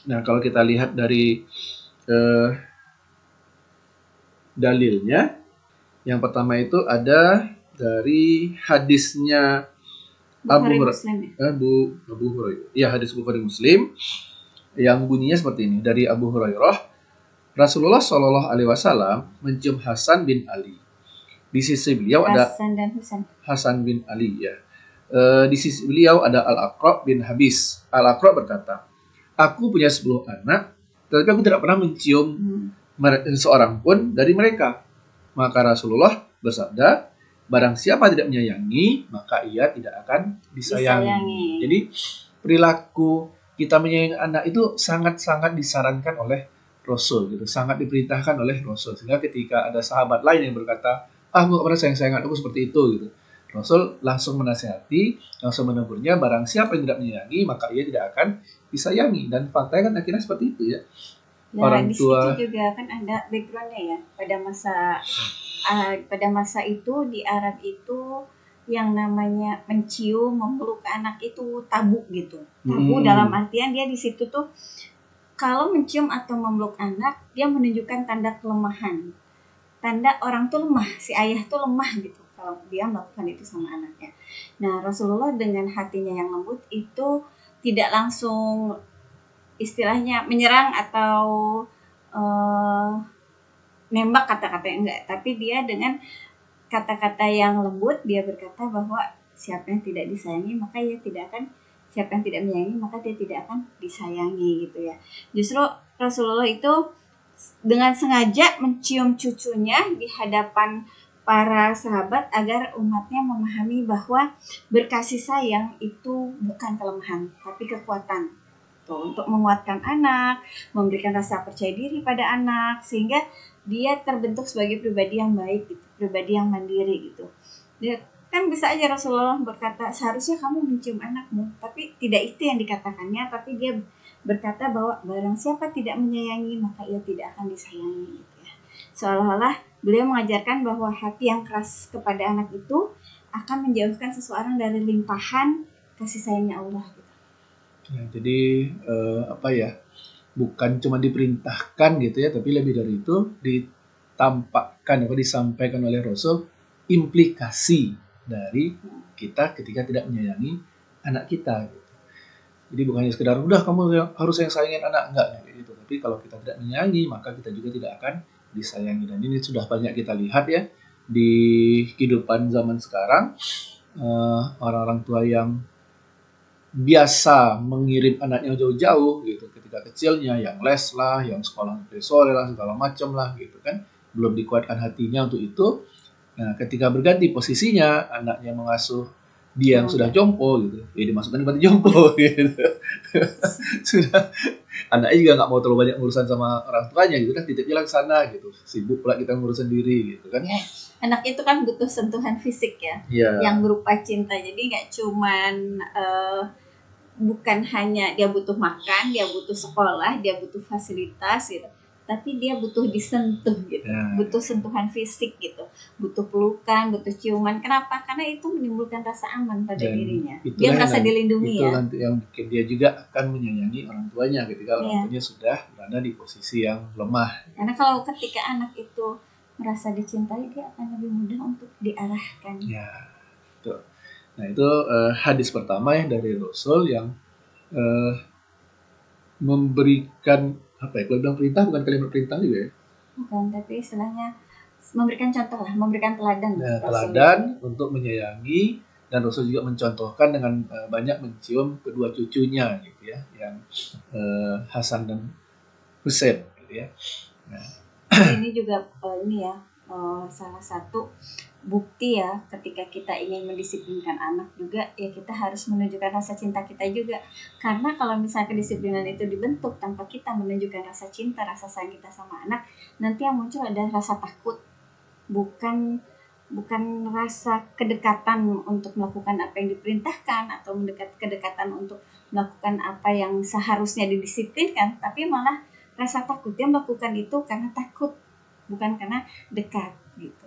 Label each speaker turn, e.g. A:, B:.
A: Nah, kalau kita lihat dari dalilnya, yang pertama itu ada dari hadisnya
B: Bukhari Muslim ya?
A: Abu Hurairah. Ya, hadis Bukhari Muslim yang bunyinya seperti ini dari Abu Hurairah. Rasulullah Shallallahu Alaihi Wasallam mencium Hasan bin Ali. Di sisi beliau ada
B: Hasan dan Husain.
A: Hasan bin Ali ya. Di sisi beliau ada Al-Aqra' bin Habis. Al-Aqra' berkata, aku punya 10 anak, tetapi aku tidak pernah mencium seorang pun dari mereka. Maka Rasulullah bersabda, barang siapa tidak menyayangi, maka ia tidak akan disayangi. Jadi perilaku kita menyayangi anak itu sangat-sangat disarankan oleh Rasul gitu, sangat diperintahkan oleh Rasul. Sehingga ketika ada sahabat lain yang berkata, aku gak pernah sayang-sayang anakku seperti itu gitu, Rasul langsung menasihati, langsung menegurnya, barang siapa yang tidak menyayangi, maka ia tidak akan disayangi. Dan faktanya kan akhirnya seperti itu ya.
B: Nah, orang tua di situ juga kan ada backgroundnya ya. Pada masa itu di Arab itu yang namanya mencium, memeluk anak itu tabu gitu. Tabu dalam artian dia di situ tuh kalau mencium atau memeluk anak, dia menunjukkan tanda kelemahan. Tanda orang tuh lemah, si ayah tuh lemah gitu kalau dia melakukan itu sama anaknya. Nah, Rasulullah dengan hatinya yang lembut itu tidak langsung istilahnya menyerang atau nembak kata-kata enggak, tapi dia dengan kata-kata yang lembut dia berkata bahwa siapa yang tidak disayangi maka ia tidak akan siapa yang tidak menyayangi maka dia tidak akan disayangi gitu ya. Justru Rasulullah itu dengan sengaja mencium cucunya di hadapan para sahabat agar umatnya memahami bahwa berkasih sayang itu bukan kelemahan tapi kekuatan. Tuh, untuk menguatkan anak, memberikan rasa percaya diri pada anak sehingga dia terbentuk sebagai pribadi yang baik gitu, pribadi yang mandiri gitu. Dia kan bisa aja Rasulullah berkata seharusnya kamu mencium anakmu, tapi tidak itu yang dikatakannya, tapi dia berkata bahwa barang siapa tidak menyayangi maka ia tidak akan disayangi gitu ya. Seolah-olah beliau mengajarkan bahwa hati yang keras kepada anak itu akan menjauhkan seseorang dari limpahan kasih sayangnya Allah gitu.
A: Ya, jadi bukan cuma diperintahkan gitu ya, tapi lebih dari itu ditampakkan atau disampaikan oleh Rasul implikasi dari kita ketika tidak menyayangi anak kita gitu. Jadi bukan hanya sekedar udah kamu harus sayangin anak, enggak gitu. Tapi kalau kita tidak menyayangi maka kita juga tidak akan disayangi. Dan ini sudah banyak kita lihat ya di kehidupan zaman sekarang, orang-orang tua yang biasa mengirim anaknya jauh-jauh gitu ketika kecilnya, yang les lah, yang sekolah sampai sore lah, segala macam lah gitu kan, belum dikuatkan hatinya untuk itu. Nah, ketika berganti posisinya, anaknya mengasuh dia yang sudah jompo gitu, ya dimasukkan berarti jompo gitu. Sudah, anaknya juga nggak mau terlalu banyak urusan sama orang tuanya gitu kan, titipnya ke sana gitu, sibuk pula kita ngurus sendiri gitu kan.
B: Anak itu kan butuh sentuhan fisik ya, yang berupa cinta. Jadi nggak cuman bukan hanya dia butuh makan, dia butuh sekolah, dia butuh fasilitas gitu, tapi dia butuh disentuh gitu, butuh sentuhan fisik gitu, butuh pelukan, butuh ciuman. Kenapa? Karena itu menimbulkan rasa aman pada dirinya. Dia merasa dilindungi ya.
A: Itu nanti yang bikin dia juga akan menyayangi orang tuanya ketika orang tuanya sudah berada di posisi yang lemah.
B: Karena kalau ketika anak itu merasa dicintai, dia akan lebih mudah untuk diarahkan.
A: Ya, betul. Nah itu hadis pertama ya dari Rasul yang memberikan apa ya, kalau bilang perintah bukan kalimat perintah juga ya.
B: Bukan, tapi istilahnya memberikan contoh lah, memberikan teladan.
A: Nah, teladan untuk menyayangi, dan Rasul juga mencontohkan dengan banyak mencium kedua cucunya gitu ya, yang Hasan dan Husain gitu ya.
B: Nah. Ini juga salah satu bukti ya ketika kita ingin mendisiplinkan anak juga ya kita harus menunjukkan rasa cinta kita juga, karena kalau misalnya kedisiplinan itu dibentuk tanpa kita menunjukkan rasa cinta, rasa sayang kita sama anak, nanti yang muncul adalah rasa takut, bukan rasa kedekatan untuk melakukan apa yang diperintahkan atau kedekatan untuk melakukan apa yang seharusnya didisiplinkan, tapi malah rasa takut. Dia melakukan itu karena takut, bukan karena dekat gitu.